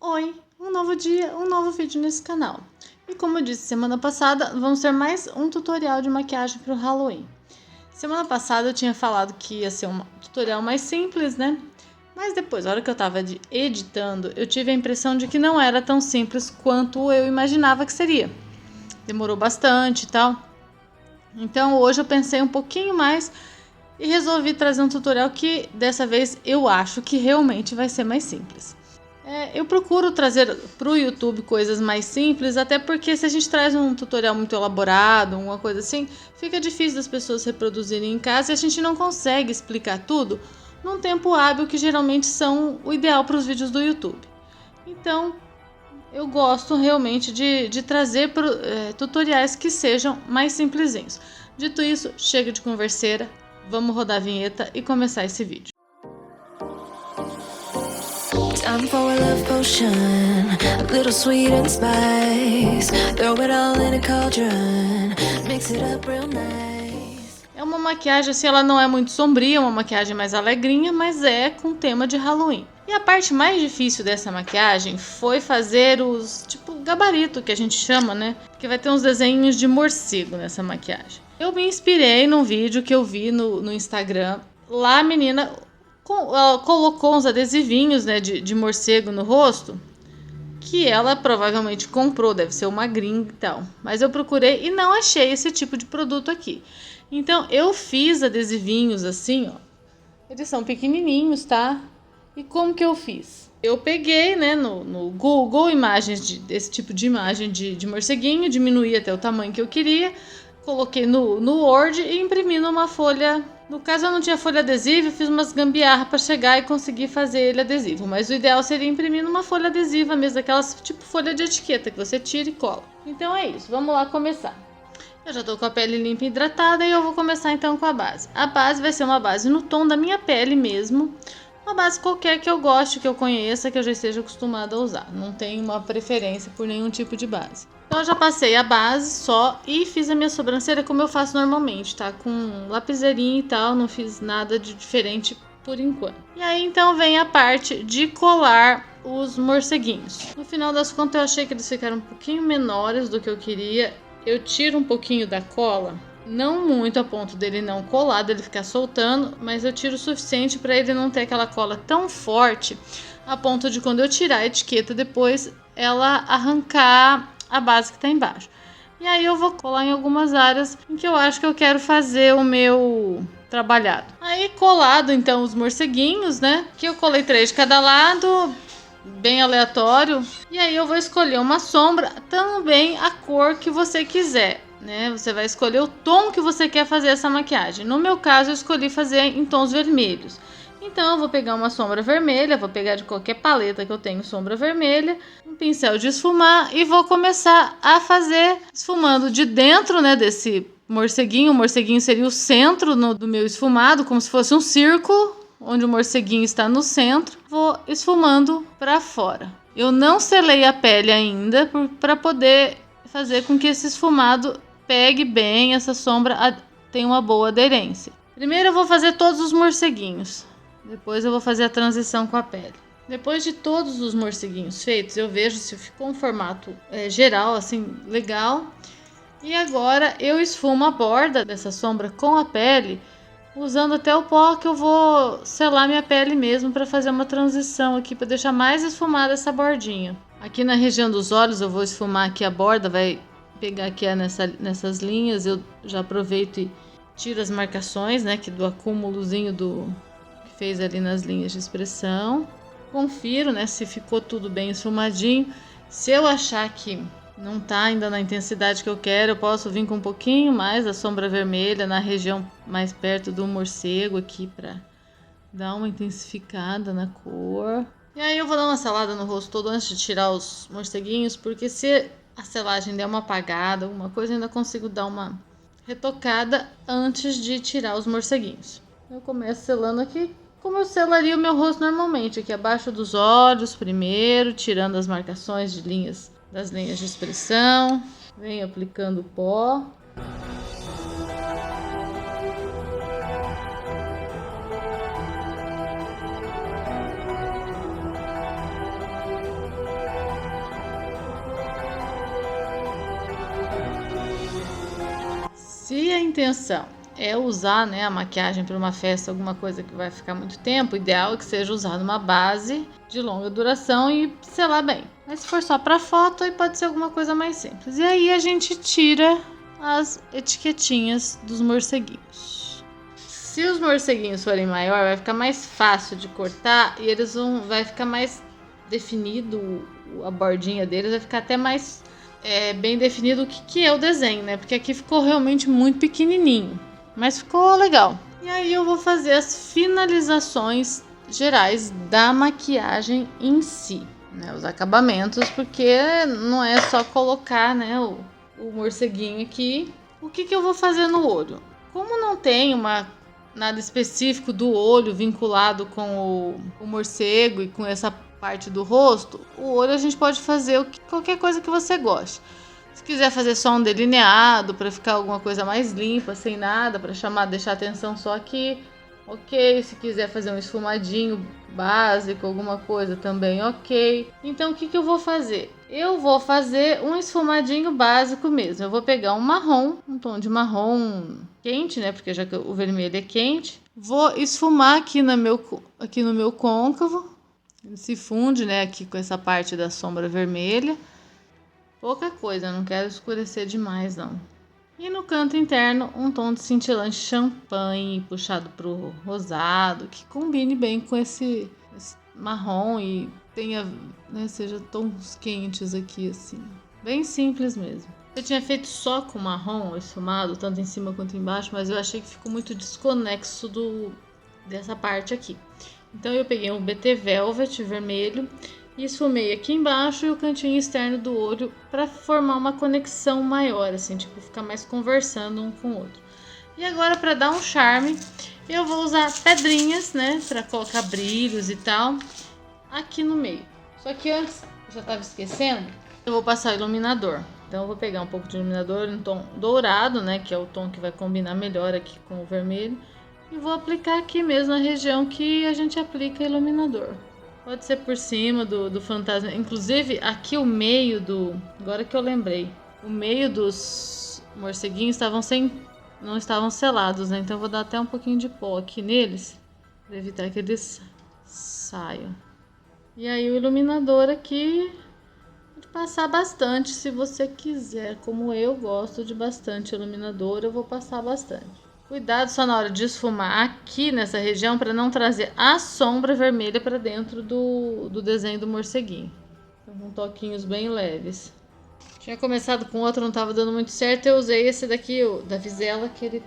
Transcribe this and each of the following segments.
Oi, um novo dia, um novo vídeo nesse canal. E como eu disse semana passada, vamos ter mais um tutorial de maquiagem para o Halloween. Semana passada eu tinha falado que ia ser um tutorial mais simples, né? Mas depois, na hora que eu estava editando, eu tive a impressão de que não era tão simples quanto eu imaginava que seria. Demorou bastante e tal. Então hoje eu pensei um pouquinho mais e resolvi trazer um tutorial que dessa vez eu acho que realmente vai ser mais simples. Eu procuro trazer para o YouTube coisas mais simples, até porque se a gente traz um tutorial muito elaborado, uma coisa assim, fica difícil das pessoas reproduzirem em casa e a gente não consegue explicar tudo num tempo hábil que geralmente são o ideal para os vídeos do YouTube. Então, eu gosto realmente de trazer tutoriais que sejam mais simplesinhos. Dito isso, chega de converseira, vamos rodar a vinheta e começar esse vídeo. Time for a love potion, a little sweet and spice. Throw it all in a cauldron, mix it up real nice. É uma maquiagem assim, ela não é muito sombria, uma maquiagem mais alegrinha, mas é com tema de Halloween. E a parte mais difícil dessa maquiagem foi fazer os, gabarito que a gente chama, né? Porque vai ter uns desenhos de morcego nessa maquiagem. Eu me inspirei num vídeo que eu vi no Instagram. Lá a menina ela colocou uns adesivinhos, né, de morcego no rosto, que ela provavelmente comprou, deve ser uma gringa e tal. Mas eu procurei e não achei esse tipo de produto aqui. Então eu fiz adesivinhos assim, ó. Eles são pequenininhos, tá? E como que eu fiz? Eu peguei, né, no Google imagens desse tipo de imagem de morceguinho, diminuí até o tamanho que eu queria, coloquei no Word e imprimi numa folha. No caso eu não tinha folha adesiva, eu fiz umas gambiarras para chegar e conseguir fazer ele adesivo. Mas o ideal seria imprimir numa folha adesiva mesmo, aquelas tipo folha de etiqueta que você tira e cola. Então é isso, vamos lá começar. Eu já tô com a pele limpa e hidratada e eu vou começar então com a base. A base vai ser uma base no tom da minha pele mesmo. Uma base qualquer que eu goste, que eu conheça, que eu já esteja acostumada a usar. Não tenho uma preferência por nenhum tipo de base. Então eu já passei a base só e fiz a minha sobrancelha como eu faço normalmente, tá? Com lapiseirinha e tal, não fiz nada de diferente por enquanto. E aí então vem a parte de colar os morceguinhos. No final das contas eu achei que eles ficaram um pouquinho menores do que eu queria. Eu tiro um pouquinho da cola, não muito a ponto dele não colar, dele ficar soltando, mas eu tiro o suficiente para ele não ter aquela cola tão forte a ponto de quando eu tirar a etiqueta depois ela arrancar a base que está embaixo. E aí eu vou colar em algumas áreas em que eu acho que eu quero fazer o meu trabalhado. Aí colado então os morceguinhos, né? Que eu colei 3 de cada lado, bem aleatório. E aí eu vou escolher uma sombra, também a cor que você quiser, né? Você vai escolher o tom que você quer fazer essa maquiagem. No meu caso eu escolhi fazer em tons vermelhos. Então eu vou pegar uma sombra vermelha, vou pegar de qualquer paleta que eu tenho sombra vermelha, um pincel de esfumar e vou começar a fazer esfumando de dentro, né, desse morceguinho. O morceguinho seria o centro do meu esfumado, como se fosse um círculo, onde o morceguinho está no centro. Vou esfumando para fora. Eu não selei a pele ainda para poder fazer com que esse esfumado pegue bem, essa sombra tenha uma boa aderência. Primeiro eu vou fazer todos os morceguinhos. Depois eu vou fazer a transição com a pele. Depois de todos os morceguinhos feitos, eu vejo se ficou um formato geral, assim, legal. E agora eu esfumo a borda dessa sombra com a pele, usando até o pó que eu vou selar minha pele mesmo para fazer uma transição aqui, para deixar mais esfumada essa bordinha. Aqui na região dos olhos eu vou esfumar aqui a borda, vai pegar aqui nessas linhas. Eu já aproveito e tiro as marcações, né, que do acúmulozinho que fez ali nas linhas de expressão. Confiro, né, se ficou tudo bem esfumadinho. Se eu achar que não tá ainda na intensidade que eu quero, eu posso vir com um pouquinho mais da sombra vermelha na região mais perto do morcego aqui para dar uma intensificada na cor. E aí eu vou dar uma selada no rosto todo antes de tirar os morceguinhos, porque se a selagem der uma apagada, alguma coisa, eu ainda consigo dar uma retocada antes de tirar os morceguinhos. Eu começo selando aqui, como eu selaria o meu rosto normalmente, aqui abaixo dos olhos primeiro, tirando as marcações das linhas de expressão, venho aplicando o pó. Se a intenção é usar, né, a maquiagem para uma festa, alguma coisa que vai ficar muito tempo, o ideal é que seja usada uma base de longa duração e selar bem. Mas se for só para foto, aí pode ser alguma coisa mais simples. E aí a gente tira as etiquetinhas dos morceguinhos. Se os morceguinhos forem maior, vai ficar mais fácil de cortar e vai ficar mais definido, a bordinha deles vai ficar até mais bem definido o que é o desenho, né? Porque aqui ficou realmente muito pequenininho, mas ficou legal. E aí eu vou fazer as finalizações gerais da maquiagem em si, né? Os acabamentos, porque não é só colocar, né, o morceguinho aqui. O que eu vou fazer no olho? Como não tem nada específico do olho vinculado com o morcego e com essa parte do rosto, o olho a gente pode fazer qualquer coisa que você goste. Se quiser fazer só um delineado para ficar alguma coisa mais limpa, sem nada, para deixar atenção só aqui, ok. Se quiser fazer um esfumadinho básico, alguma coisa também, ok. Então o que eu vou fazer? Eu vou fazer um esfumadinho básico mesmo. Eu vou pegar um tom de marrom quente, né? Porque já que o vermelho é quente. Vou esfumar aqui no meu côncavo. Ele se funde, né, aqui com essa parte da sombra vermelha. Pouca coisa, não quero escurecer demais, não. E no canto interno, um tom de cintilante champanhe, puxado pro rosado, que combine bem com esse marrom e tenha, né, seja tons quentes aqui, assim. Bem simples mesmo. Eu tinha feito só com marrom esfumado, tanto em cima quanto embaixo, mas eu achei que ficou muito desconexo dessa parte aqui. Então eu peguei um BT Velvet vermelho e esfumei aqui embaixo e o cantinho externo do olho para formar uma conexão maior, assim, tipo, ficar mais conversando um com o outro. E agora, para dar um charme, eu vou usar pedrinhas, né, para colocar brilhos e tal, aqui no meio. Só que antes, eu já estava esquecendo, eu vou passar iluminador. Então eu vou pegar um pouco de iluminador em tom dourado, né, que é o tom que vai combinar melhor aqui com o vermelho. E vou aplicar aqui mesmo na região que a gente aplica iluminador. Pode ser por cima do fantasma. Inclusive, aqui o meio agora que eu lembrei. O meio dos morceguinhos não estavam selados, né? Então eu vou dar até um pouquinho de pó aqui neles. Para evitar que eles saiam. E aí o iluminador aqui... Pode passar bastante se você quiser. Como eu gosto de bastante iluminador, eu vou passar bastante. Cuidado só na hora de esfumar aqui nessa região para não trazer a sombra vermelha para dentro do desenho do morceguinho. Então, com toquinhos bem leves. Tinha começado com outro, não estava dando muito certo. Eu usei esse daqui, o da Vizela, que ele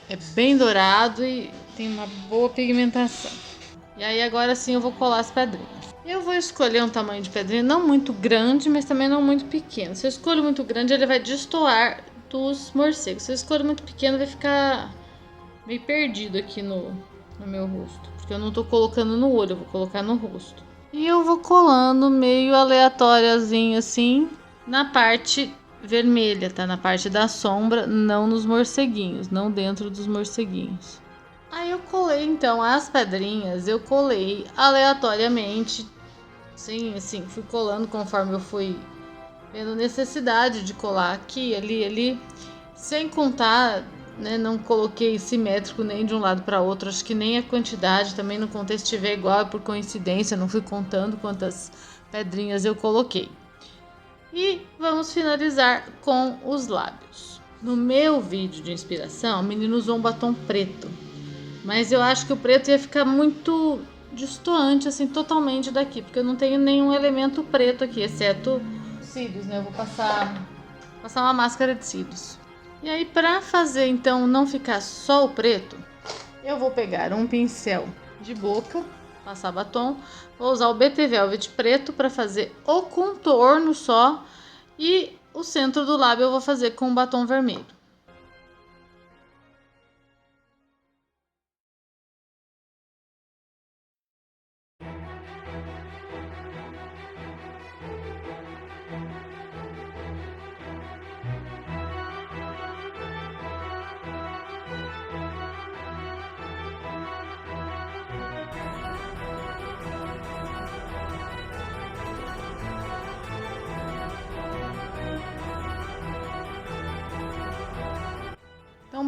é bem dourado e tem uma boa pigmentação. E aí agora sim eu vou colar as pedrinhas. Eu vou escolher um tamanho de pedrinha não muito grande, mas também não muito pequeno. Se eu escolho muito grande, ele vai destoar dos morcegos. Se eu escolho muito pequeno, vai ficar meio perdido aqui no meu rosto. Porque eu não tô colocando no olho, eu vou colocar no rosto. E eu vou colando meio aleatóriazinho assim na parte vermelha, tá? Na parte da sombra, não nos morceguinhos, não dentro dos morceguinhos. Aí eu colei então as pedrinhas, eu colei aleatoriamente. Sim, assim, fui colando conforme eu fui vendo necessidade de colar aqui, ali, sem contar, né, não coloquei simétrico nem de um lado para outro, acho que nem a quantidade, também no contexto estiver igual, por coincidência, não fui contando quantas pedrinhas eu coloquei. E vamos finalizar com os lábios. No meu vídeo de inspiração, o menino usou um batom preto, mas eu acho que o preto ia ficar muito destoante, assim, totalmente daqui, porque eu não tenho nenhum elemento preto aqui, exceto cílios, né? Eu vou passar uma máscara de cílios. E aí, para fazer então não ficar só o preto, eu vou pegar um pincel de boca, passar batom, vou usar o BT Velvet preto para fazer o contorno só e o centro do lábio eu vou fazer com batom vermelho.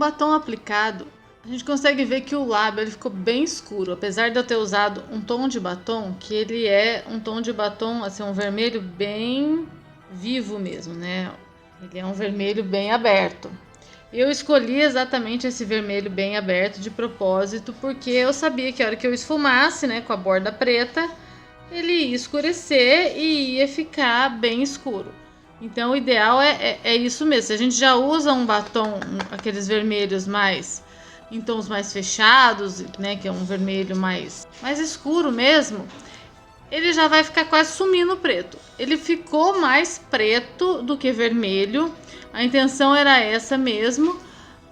batom aplicado, a gente consegue ver que o lábio ele ficou bem escuro, apesar de eu ter usado um tom de batom, que ele é um tom de batom, assim, um vermelho bem vivo mesmo, né? Ele é um vermelho bem aberto. Eu escolhi exatamente esse vermelho bem aberto de propósito, porque eu sabia que a hora que eu esfumasse, né, com a borda preta, ele ia escurecer e ia ficar bem escuro. Então o ideal é isso mesmo. Se a gente já usa um batom, aqueles vermelhos mais em tons mais fechados, né, que é um vermelho mais escuro mesmo, ele já vai ficar quase sumindo o preto. Ele ficou mais preto do que vermelho, a intenção era essa mesmo,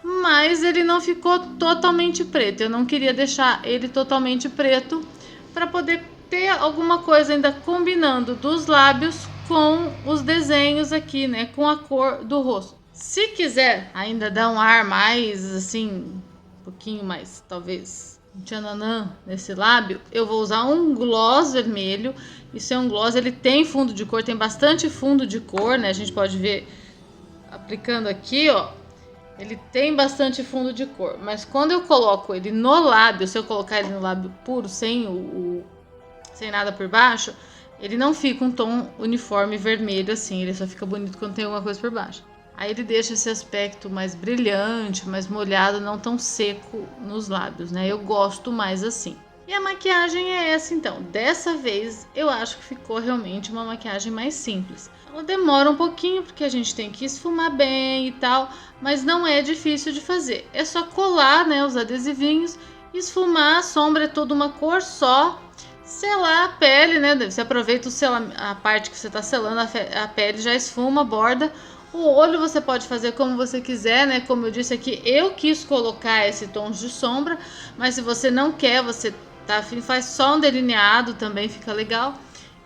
mas ele não ficou totalmente preto. Eu não queria deixar ele totalmente preto para poder ter alguma coisa ainda combinando dos lábios com os desenhos aqui, né, com a cor do rosto. Se quiser ainda dar um ar mais assim, um pouquinho mais, talvez, um tchananã nesse lábio, eu vou usar um gloss vermelho. Isso é um gloss, ele tem fundo de cor, tem bastante fundo de cor, né? A gente pode ver aplicando aqui, ó, ele tem bastante fundo de cor. Mas quando eu coloco ele no lábio, se eu colocar ele no lábio puro, sem nada por baixo, ele não fica um tom uniforme vermelho assim, ele só fica bonito quando tem alguma coisa por baixo. Aí ele deixa esse aspecto mais brilhante, mais molhado, não tão seco nos lábios, né? Eu gosto mais assim. E a maquiagem é essa então. Dessa vez eu acho que ficou realmente uma maquiagem mais simples. Ela demora um pouquinho porque a gente tem que esfumar bem e tal, mas não é difícil de fazer. É só colar, né, os adesivinhos, esfumar, a sombra é toda uma cor só. Selar a pele, né? Você aproveita a parte que você está selando a pele, já esfuma, borda. O olho você pode fazer como você quiser, né? Como eu disse aqui, eu quis colocar esse tom de sombra, mas se você não quer, você tá afim, faz só um delineado, também fica legal.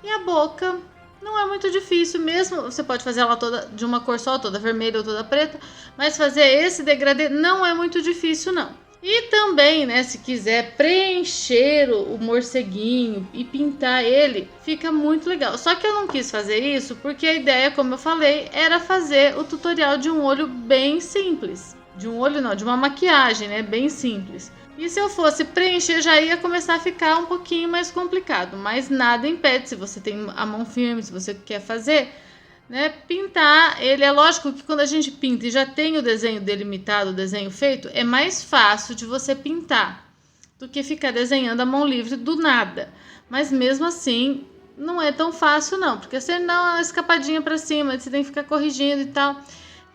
E a boca não é muito difícil mesmo, você pode fazer ela toda de uma cor só, toda vermelha ou toda preta, mas fazer esse degradê não é muito difícil não. E também, né, se quiser preencher o morceguinho e pintar ele, fica muito legal. Só que eu não quis fazer isso porque a ideia, como eu falei, era fazer o tutorial de um olho bem simples. De um olho não, de uma maquiagem, né, bem simples. E se eu fosse preencher, já ia começar a ficar um pouquinho mais complicado. Mas nada impede, se você tem a mão firme, se você quer fazer, né, pintar ele. É lógico que quando a gente pinta e já tem o desenho delimitado, o desenho feito, é mais fácil de você pintar do que ficar desenhando a mão livre do nada. Mas mesmo assim, não é tão fácil não, porque você dá uma escapadinha para cima, você tem que ficar corrigindo e tal.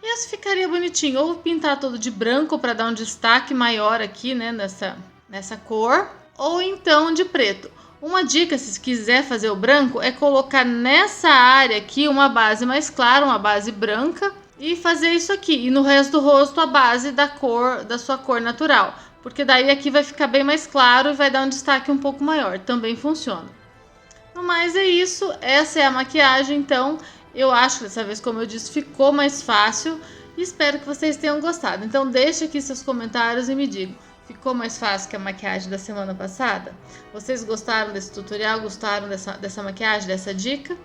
E isso ficaria bonitinho, ou pintar todo de branco para dar um destaque maior aqui, né, nessa cor, ou então de preto. Uma dica, se quiser fazer o branco, é colocar nessa área aqui uma base mais clara, uma base branca, e fazer isso aqui. E no resto do rosto, a base da sua cor natural. Porque daí aqui vai ficar bem mais claro e vai dar um destaque um pouco maior. Também funciona. No mais é isso. Essa é a maquiagem, então. Eu acho que dessa vez, como eu disse, ficou mais fácil. E espero que vocês tenham gostado. Então deixe aqui seus comentários e me digam. Ficou mais fácil que a maquiagem da semana passada? Vocês gostaram desse tutorial? Gostaram dessa maquiagem, dessa dica?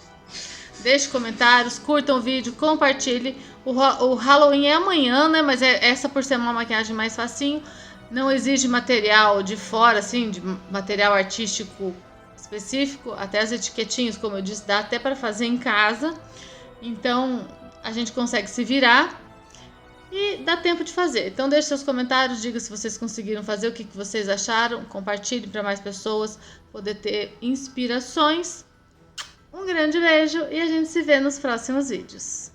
Deixe comentários, curtam o vídeo, compartilhe. O Halloween é amanhã, né? Mas essa por ser uma maquiagem mais facinho. Não exige material de fora, assim, de material artístico específico. Até as etiquetinhas, como eu disse, dá até para fazer em casa. Então, a gente consegue se virar. E dá tempo de fazer. Então deixe seus comentários, diga se vocês conseguiram fazer, o que vocês acharam. Compartilhe para mais pessoas poder ter inspirações. Um grande beijo e a gente se vê nos próximos vídeos.